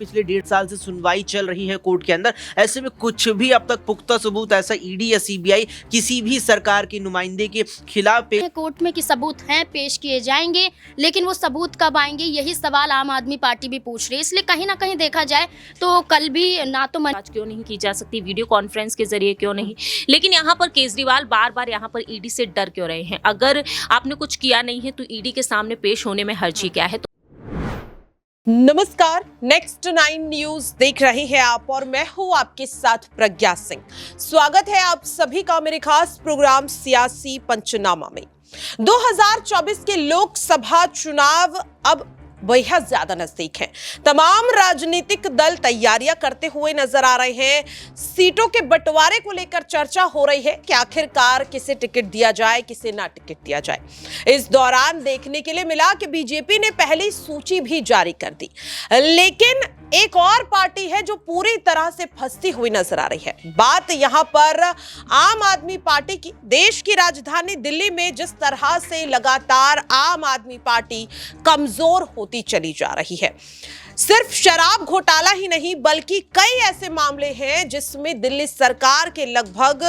पिछले 1.5 साल से सुनवाई चल रही है कोर्ट के अंदर। ऐसे में कुछ भी अब तक पुख्ता सबूत ऐसा ईडी या सीबीआई किसी भी सरकार के नुमाइंदे के खिलाफ कोर्ट में कि सबूत हैं पेश किए जाएंगे, लेकिन वो सबूत कब आएंगे, यही सवाल आम आदमी पार्टी भी पूछ रही है। इसलिए कहीं ना कहीं देखा जाए तो कल भी ना तो आज क्यों नहीं की जा सकती, वीडियो कॉन्फ्रेंस के जरिए क्यों नहीं, लेकिन यहाँ पर केजरीवाल बार बार यहाँ पर ईडी से डर क्यों रहे हैं? अगर आपने कुछ किया नहीं है तो ईडी के सामने पेश होने में हर्जी क्या है? नमस्कार, नेक्स्ट 9 न्यूज देख रहे हैं आप और मैं हूं आपके साथ प्रज्ञा सिंह। स्वागत है आप सभी का मेरे खास प्रोग्राम सियासी पंचनामा में। 2024 के लोकसभा चुनाव अब बेहद ज्यादा नजदीक हैं। तमाम राजनीतिक दल तैयारियां करते हुए नजर आ रहे हैं। सीटों के बंटवारे को लेकर चर्चा हो रही है कि आखिरकार किसे टिकट दिया जाए, किसे ना टिकट दिया जाए। इस दौरान देखने के लिए मिला कि बीजेपी ने पहली सूची भी जारी कर दी, लेकिन एक और पार्टी है जो पूरी तरह से फंसती हुई नजर आ रही है। बात यहां पर आम आदमी पार्टी की। देश की राजधानी दिल्ली में जिस तरह से लगातार आम आदमी पार्टी कमजोर होती चली जा रही है, सिर्फ शराब घोटाला ही नहीं बल्कि कई ऐसे मामले हैं जिसमें दिल्ली सरकार के लगभग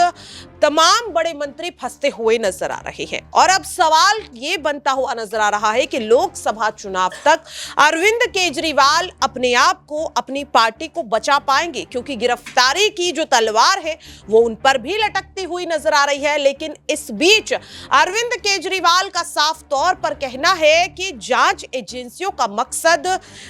तमाम बड़े मंत्री फंसते हुए नजर आ रहे हैं। और अब सवाल ये बनता हुआ नजर आ रहा है कि लोकसभा चुनाव तक अरविंद केजरीवाल अपने आप को, अपनी पार्टी को बचा पाएंगे, क्योंकि गिरफ्तारी की जो तलवार है वो उन पर भी लटकती हुई नजर आ रही है। लेकिन इस बीच अरविंद केजरीवाल का साफ तौर पर कहना है कि जांच एजेंसियों का मकसद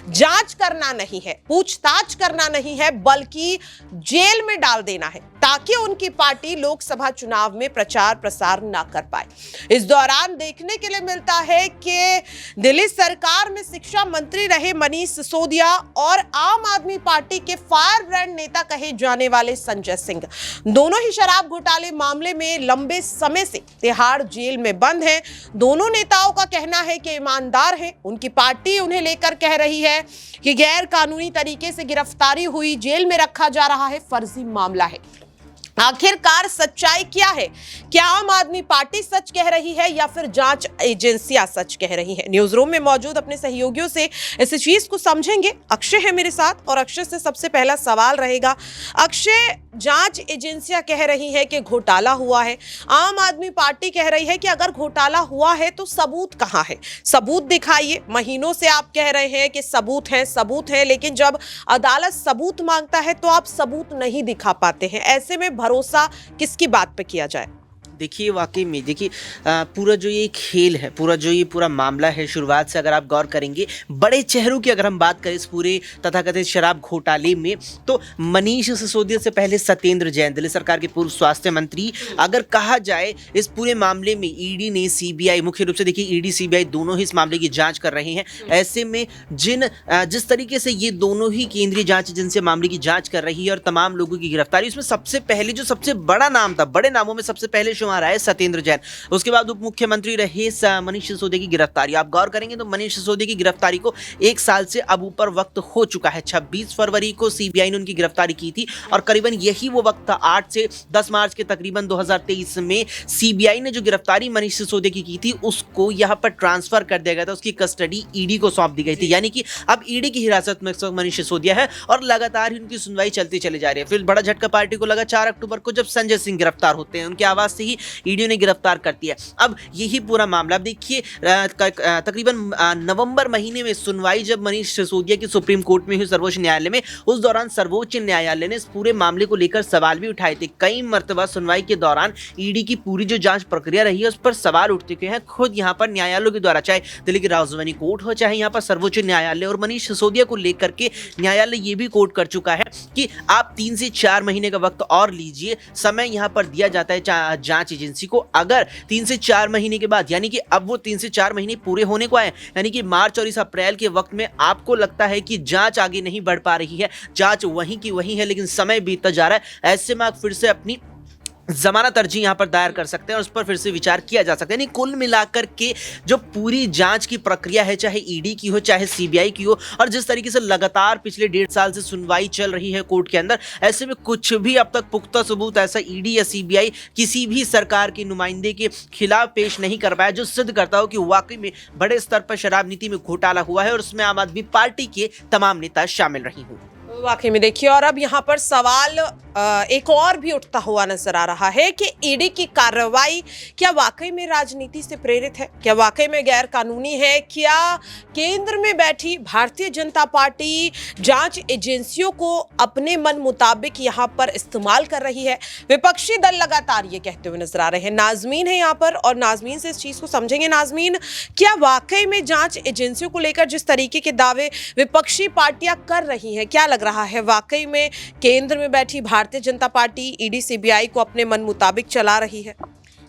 जांच करना नहीं है, पूछताछ करना नहीं है, बल्कि जेल में डाल देना है ताकि उनकी पार्टी लोकसभा चुनाव में प्रचार प्रसार ना कर पाए। इस दौरान देखने के लिए मिलता है कि दिल्ली सरकार में शिक्षा मंत्री रहे मनीष सिसोदिया और आम आदमी पार्टी के फायर ब्रांड नेता कहे जाने वाले संजय सिंह दोनों ही शराब घोटाले मामले में लंबे समय से तिहाड़ जेल में बंद हैं। दोनों नेताओं का कहना है कि ईमानदार हैं। उनकी पार्टी उन्हें लेकर कह रही है कि गैर कानूनी तरीके से गिरफ्तारी हुई, जेल में रखा जा रहा है, फर्जी मामला है। आखिरकार सच्चाई क्या है? क्या आम आदमी पार्टी सच कह रही है या फिर जांच एजेंसियां सच कह रही हैं? न्यूज रूम में मौजूद अपने सहयोगियों से इस चीज को समझेंगे। अक्षय है मेरे साथ और अक्षय से सबसे पहला सवाल रहेगा। अक्षय, जांच एजेंसियां कह रही है कि घोटाला हुआ है, आम आदमी पार्टी कह रही है कि अगर घोटाला हुआ है तो सबूत कहां है? सबूत दिखाइए। महीनों से आप कह रहे हैं कि सबूत है, लेकिन जब अदालत सबूत मांगता है तो आप सबूत नहीं दिखा पाते हैं। ऐसे में भरोसा किसकी बात पे किया जाए? देखिए, वाकई में देखिए पूरा जो ये खेल है, पूरा मामला है, शुरुआत से अगर आप गौर करेंगे, बड़े चेहरों की अगर हम बात करें इस पूरे तथाकथित शराब घोटाले में, तो मनीष सिसोदिया से पहले सत्येंद्र जैन, दिल्ली सरकार के पूर्व स्वास्थ्य मंत्री। अगर कहा जाए इस पूरे मामले में ईडी ने, सीबीआई, मुख्य रूप से देखिए ईडी सीबीआई दोनों ही इस मामले की जांच कर रहे हैं। ऐसे में जिस तरीके से ये दोनों ही केंद्रीय जांच एजेंसी मामले की जांच कर रही है और तमाम लोगों की गिरफ्तारी, उसमें सबसे पहले जो सबसे बड़ा नाम था, बड़े नामों में सबसे पहले रहा है सत्येंद्र जैन। उसके बाद उप मुख्यमंत्री रहे मनीष सिसोदिया की गिरफ्तारी। आप गौर करेंगे तो मनीष सिसोदिया की गिरफ्तारी को 1 साल से अब ऊपर वक्त हो चुका है। 26 फरवरी को सीबीआई ने उनकी गिरफ्तारी की थी और करीबन यही वो वक्त था, 8 से 10 मार्च के तकरीबन 2023 में सीबीआई ने जो गिरफ्तारी मनीष सिसोदिया की थी उसको यहां पर ट्रांसफर कर दिया गया था, उसकी कस्टडी ईडी को सौंप दी गई थी। यानी कि अब ईडी की हिरासत में मनीष सिसोदिया है और लगातार ही उनकी सुनवाई चलती चली जा रही है। फिर बड़ा झटका पार्टी को लगा 4 अक्टूबर को, जब संजय सिंह गिरफ्तार होते हैं। उनकी आवाज से ही ईडी ने गिरफ्तार कर दिया। अब यही पूरा मामला, अब देखिए तकरीबन नवंबर महीने में सुनवाई जब मनीष सिसोदिया की सुप्रीम कोर्ट में हुई, सर्वोच्च न्यायालय में, उस दौरान सर्वोच्च न्यायालय ने इस पूरे मामले को लेकर सवाल भी उठाए थे। कई मर्तबा सुनवाई के दौरान ईडी की पूरी जो जांच प्रक्रिया रही है उस पर सवाल उठ चुके हैं खुद यहाँ पर न्यायालयों के द्वारा, चाहे दिल्ली की राजधानी कोर्ट हो, चाहे यहाँ पर सर्वोच्च न्यायालय। और मनीष सिसोदिया को लेकर के न्यायालय ये भी कोर्ट कर चुका है कि आप 3 से 4 महीने का वक्त और लीजिए, समय यहाँ पर दिया जाता है जांच एजेंसी को। अगर 3 से 4 महीने के बाद, यानी कि अब वो 3 से 4 महीने पूरे होने को आए, यानी कि मार्च और इस अप्रैल के वक्त में आपको लगता है कि जांच आगे नहीं बढ़ पा रही है, जांच वहीं की वहीं है, लेकिन समय बीतता जा रहा है, ऐसे में आप फिर से अपनी जमानत अर्जी यहाँ पर दायर कर सकते हैं और उस पर फिर से विचार किया जा सकता है। यानी कुल मिलाकर के जो पूरी जांच की प्रक्रिया है, चाहे ईडी की हो चाहे सीबीआई की हो, और जिस तरीके से लगातार पिछले 1.5 साल से सुनवाई चल रही है कोर्ट के अंदर, ऐसे में कुछ भी अब तक पुख्ता सबूत ऐसा ईडी या सीबीआई किसी भी सरकार के नुमाइंदे के खिलाफ पेश नहीं कर पाया, जो सिद्ध करता हो कि वाकई में बड़े स्तर पर शराब नीति में घोटाला हुआ है और उसमें आम आदमी पार्टी के तमाम नेता शामिल रही हूँ। वाकई में देखिए, और अब यहाँ पर सवाल एक और भी उठता हुआ नजर आ रहा है कि ईडी की कार्रवाई क्या वाकई में राजनीति से प्रेरित है, क्या वाकई में गैर कानूनी है, क्या केंद्र में बैठी भारतीय जनता पार्टी जांच एजेंसियों को अपने मन मुताबिक यहाँ पर इस्तेमाल कर रही है। विपक्षी दल लगातार ये कहते हुए नजर आ रहे हैं। नाजमीन है यहाँ पर और नाजमीन से इस चीज को समझेंगे। नाजमीन, क्या वाकई में जांच एजेंसियों को लेकर जिस तरीके के दावे विपक्षी पार्टियां कर रही हैं, क्या लग रहा है वाकई में केंद्र में बैठी Bharatiya Janata party ED CBI को अपने मन मुताबिक चला रही है?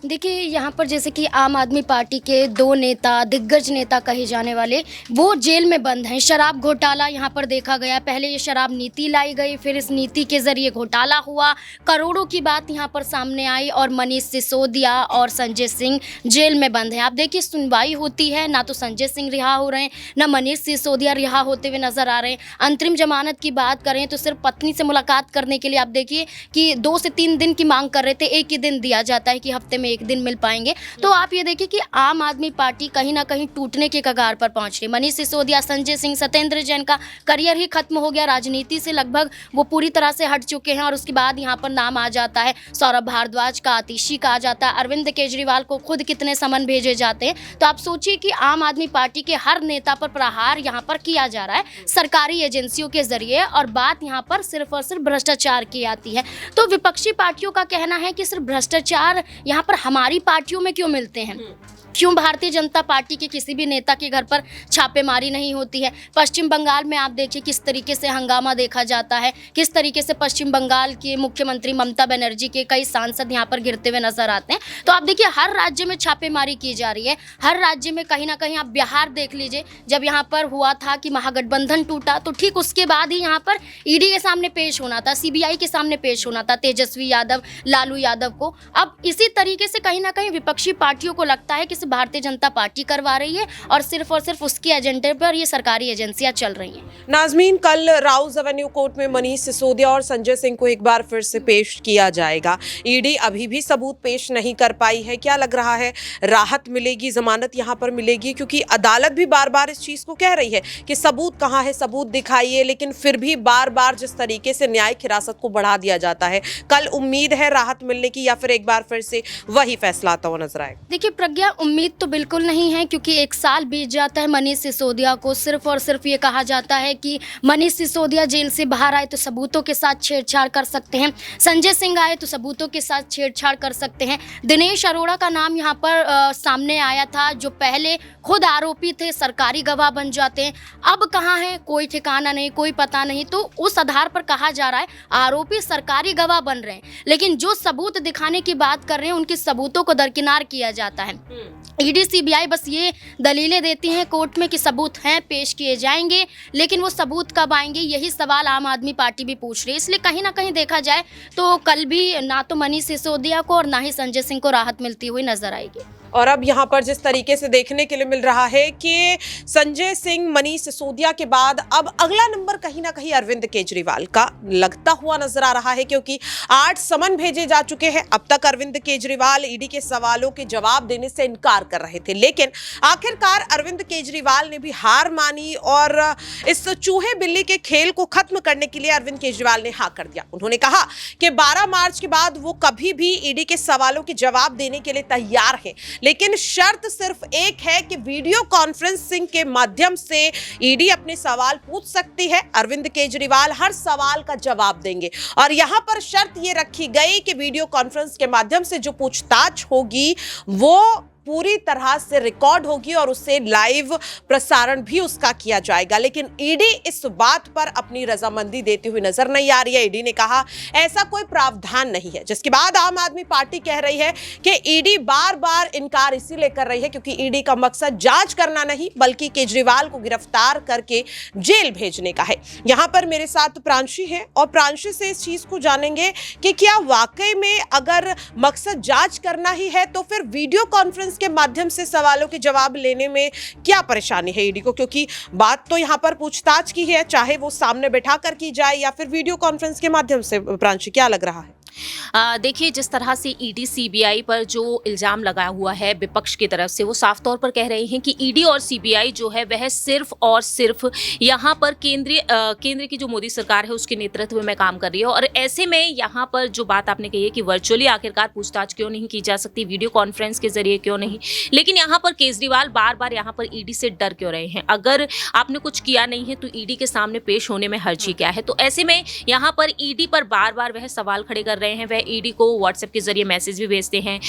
देखिए, यहाँ पर जैसे कि आम आदमी पार्टी के 2 नेता, दिग्गज नेता कहे जाने वाले, वो जेल में बंद हैं। शराब घोटाला यहाँ पर देखा गया। पहले ये शराब नीति लाई गई, फिर इस नीति के ज़रिए घोटाला हुआ, करोड़ों की बात यहाँ पर सामने आई और मनीष सिसोदिया और संजय सिंह जेल में बंद हैं। आप देखिए, सुनवाई होती है, ना तो संजय सिंह रिहा हो रहे हैं, ना मनीष सिसोदिया रिहा होते हुए नज़र आ रहे हैं। अंतरिम जमानत की बात करें तो सिर्फ पत्नी से मुलाकात करने के लिए आप देखिए कि 2 से 3 दिन की मांग कर रहे थे, एक ही दिन दिया जाता है कि हफ्ते में एक दिन मिल पाएंगे। तो आप ये देखिए कि आम आदमी पार्टी कहीं ना कहीं टूटने के कगार पर पहुंच रही। मनीष सिसोदिया, संजय सिंह, सत्येंद्र जैन का करियर ही खत्म हो गया, राजनीति से लगभग वो पूरी तरह से हट चुके हैं। और उसके बाद यहाँ पर नाम आ जाता है सौरभ भारद्वाज का, आतिशी का आ जाता है, अरविंद केजरीवाल को खुद कितने समन भेजे जाते हैं। तो आप सोचिए कि आम आदमी पार्टी के हर नेता पर प्रहार यहाँ पर किया जा रहा है सरकारी एजेंसियों के जरिए, और बात यहाँ पर सिर्फ और सिर्फ भ्रष्टाचार की आती है। तो विपक्षी पार्टियों का कहना है कि सिर्फ भ्रष्टाचार यहाँ पर हमारी पार्टियों में क्यों मिलते हैं, क्यों भारतीय जनता पार्टी के किसी भी नेता के घर पर छापेमारी नहीं होती है। पश्चिम बंगाल में आप देखिए किस तरीके से हंगामा देखा जाता है, किस तरीके से पश्चिम बंगाल के मुख्यमंत्री ममता बनर्जी के कई सांसद यहाँ पर गिरते हुए नजर आते हैं। तो आप देखिए हर राज्य में छापेमारी की जा रही है, हर राज्य में कहीं ना कहीं। आप बिहार देख लीजिए, जब यहाँ पर हुआ था कि महागठबंधन टूटा, तो ठीक उसके बाद ही यहाँ पर ईडी के सामने पेश होना था, सीबीआई के सामने पेश होना था तेजस्वी यादव, लालू यादव को। अब इसी तरीके से कहीं ना कहीं विपक्षी पार्टियों को लगता है कि भारतीय जनता पार्टी करवा रही है और सिर्फ उसके एजेंडे पर ये सरकारी एजेंसियां चल रही हैं। नाजमीन, कल राउज एवेन्यू कोर्ट में मनीष सिसोदिया और संजय सिंह को एक बार फिर से पेश किया जाएगा। ईडी अभी भी सबूत पेश नहीं कर पाई है। क्या लग रहा है, राहत मिलेगी, जमानत यहाँ पर मिलेगी? क्योंकि अदालत भी बार बार इस चीज को कह रही है कि सबूत कहाँ है, सबूत दिखाइए, लेकिन फिर भी बार बार जिस तरीके से न्यायिक हिरासत को बढ़ा दिया जाता है, कल उम्मीद है राहत मिलने की या फिर एक बार फिर से वही फैसला आता हुआ नजर आएगा? देखिए प्रज्ञा, उम्मीद तो बिल्कुल नहीं है, क्योंकि 1 साल बीत जाता है मनीष सिसोदिया को। सिर्फ और सिर्फ ये कहा जाता है कि मनीष सिसोदिया जेल से बाहर आए तो सबूतों के साथ छेड़छाड़ कर सकते हैं, संजय सिंह आए तो सबूतों के साथ छेड़छाड़ कर सकते हैं। दिनेश अरोड़ा का नाम यहाँ पर सामने आया था, जो पहले खुद आरोपी थे, सरकारी गवाह बन जाते हैं। अब कहाँ है, कोई ठिकाना नहीं, कोई पता नहीं। तो उस आधार पर कहा जा रहा है आरोपी सरकारी गवाह बन रहे हैं, लेकिन जो सबूत दिखाने की बात कर रहे हैं उनके सबूतों को दरकिनार किया जाता है। ईडी सीबीआई बस ये दलीलें देती हैं कोर्ट में कि सबूत हैं, पेश किए जाएंगे, लेकिन वो सबूत कब आएंगे, यही सवाल आम आदमी पार्टी भी पूछ रही है। इसलिए कहीं ना कहीं देखा जाए तो कल भी ना तो मनीष सिसोदिया को और ना ही संजय सिंह को राहत मिलती हुई नजर आएगी। और अब यहाँ पर जिस तरीके से देखने के लिए मिल रहा है कि संजय सिंह, मनीष सिसोदिया के बाद अब अगला नंबर कहीं ना कहीं अरविंद केजरीवाल का लगता हुआ नजर आ रहा है, क्योंकि 8 समन भेजे जा चुके हैं। अब तक अरविंद केजरीवाल ईडी के सवालों के जवाब देने से इनकार कर रहे थे, लेकिन आखिरकार अरविंद केजरीवाल ने भी हार मानी और इस चूहे बिल्ली के खेल को खत्म करने के लिए अरविंद केजरीवाल ने हाँ कर दिया। उन्होंने कहा कि 12 मार्च के बाद वो कभी भी ईडी के सवालों के जवाब देने के लिए तैयार है, लेकिन शर्त सिर्फ एक है कि वीडियो कॉन्फ्रेंसिंग के माध्यम से ईडी अपने सवाल पूछ सकती है, अरविंद केजरीवाल हर सवाल का जवाब देंगे। और यहां पर शर्त ये रखी गई कि वीडियो कॉन्फ्रेंस के माध्यम से जो पूछताछ होगी वो पूरी तरह से रिकॉर्ड होगी और उसे लाइव प्रसारण भी उसका किया जाएगा। लेकिन ईडी इस बात पर अपनी रजामंदी देती हुई नजर नहीं आ रही है। ईडी ने कहा ऐसा कोई प्रावधान नहीं है, जिसके बाद आम आदमी पार्टी कह रही है कि ईडी बार बार इनकार इसीलिए कर रही है क्योंकि ईडी का मकसद जांच करना नहीं बल्कि केजरीवाल को गिरफ्तार करके जेल भेजने का है। यहां पर मेरे साथ प्रांशी है और प्रांशी से इस चीज को जानेंगे कि क्या वाकई में अगर मकसद जांच करना ही है तो फिर वीडियो कॉन्फ्रेंस के माध्यम से सवालों के जवाब लेने में क्या परेशानी है ईडी को, क्योंकि बात तो यहां पर पूछताछ की है, चाहे वो सामने बैठा कर की जाए या फिर वीडियो कॉन्फ्रेंस के माध्यम से। प्रांशी, क्या लग रहा है? देखिए, जिस तरह से ईडी सीबीआई पर जो इल्ज़ाम लगा हुआ है विपक्ष की तरफ से, वो साफ तौर पर कह रहे हैं कि ईडी और सीबीआई जो है वह सिर्फ और सिर्फ यहाँ पर केंद्र की जो मोदी सरकार है उसके नेतृत्व में काम कर रही है। और ऐसे में यहाँ पर जो बात आपने कही है कि वर्चुअली आखिरकार पूछताछ क्यों नहीं की जा सकती, वीडियो कॉन्फ्रेंस के जरिए क्यों नहीं, लेकिन यहाँ पर केजरीवाल बार बार यहाँ पर ईडी से डर क्यों रहे हैं? अगर आपने कुछ किया नहीं है तो ईडी के सामने पेश होने में हर्जी क्या है? तो ऐसे में यहाँ पर ईडी पर बार बार वह सवाल खड़े कर रहे हैं। वह ईडी को व्हाट्सएप के जरिए मैसेज भी भेजते हैं,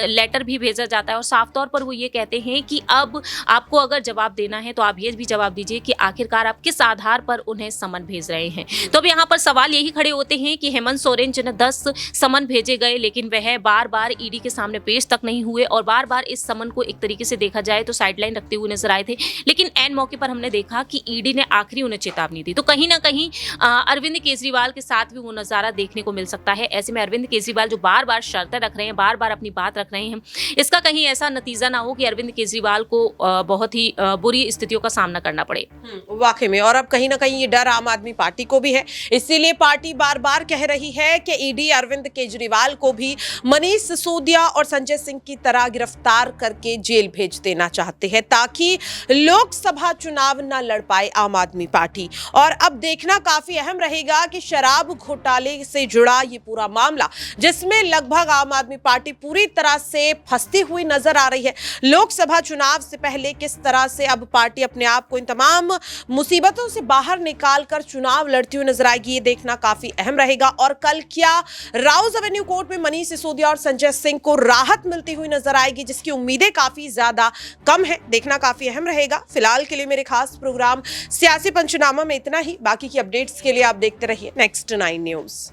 लेटर भी भेजा जाता है और साफ तौर पर वो ये कहते हैं कि अब आपको अगर जवाब देना है तो आप ये भी जवाब दीजिए कि आखिरकार आप किस आधार पर उन्हें समन भेज रहे हैं। तो अब यहाँ पर सवाल यही खड़े होते हैं कि हेमंत सोरेन जिन्हें 10 समन भेजे गए लेकिन वह बार बार ईडी के सामने पेश तक नहीं हुए और बार बार इस समन को एक तरीके से देखा जाए तो साइडलाइन रखते हुए नजर आए थे। लेकिन एन मौके पर हमने देखा कि ईडी ने आखिरी उन्हें चेतावनी दी। तो कहीं ना कहीं अरविंद केजरीवाल के साथ भी वो नजारा देखने को मिल सकता है। ऐसे में अरविंद केजरीवाल जो बार बार शर्तें रख रहे हैं, बार बार अपनी बात रख रहे हैं, इसका कहीं ऐसा नतीजा ना हो कि अरविंद केजरीवाल को बहुत ही बुरी स्थितियों का सामना करना पड़े। वाकई में, और अब कहीं ना कहीं ये डर आम आदमी पार्टी को भी है, इसीलिए पार्टी बार बार कह रही है कि ईडी अरविंद केजरीवाल को भी मनीष सिसोदिया और संजय सिंह की तरह गिरफ्तार करके जेल भेज देना चाहते हैं ताकि लोकसभा चुनाव न लड़ पाए आम आदमी पार्टी। और अब देखना काफी अहम रहेगा कि शराब घोटाले से जुड़ा ये पूरा मामला, जिसमें लगभग आम आदमी पार्टी पूरी तरह से फंसती हुई नजर आ रही है, लोकसभा चुनाव से पहले किस तरह से अब पार्टी अपने आप को इन तमाम मुसीबतों से बाहर निकालकर चुनाव लड़ती हुई नजर आएगी, ये देखना काफी अहम रहेगा। और कल क्या राउज एवेन्यू कोर्ट में मनीष सिसोदिया और संजय सिंह को राहत मिलती हुई नजर आएगी, जिसकी उम्मीदें काफी ज्यादा कम है, देखना काफी अहम रहेगा। फिलहाल के लिए मेरे खास प्रोग्राम सियासी पंचनामा में इतना ही। बाकी की अपडेट्स के लिए आप देखते रहिए नेक्स्ट 9 न्यूज।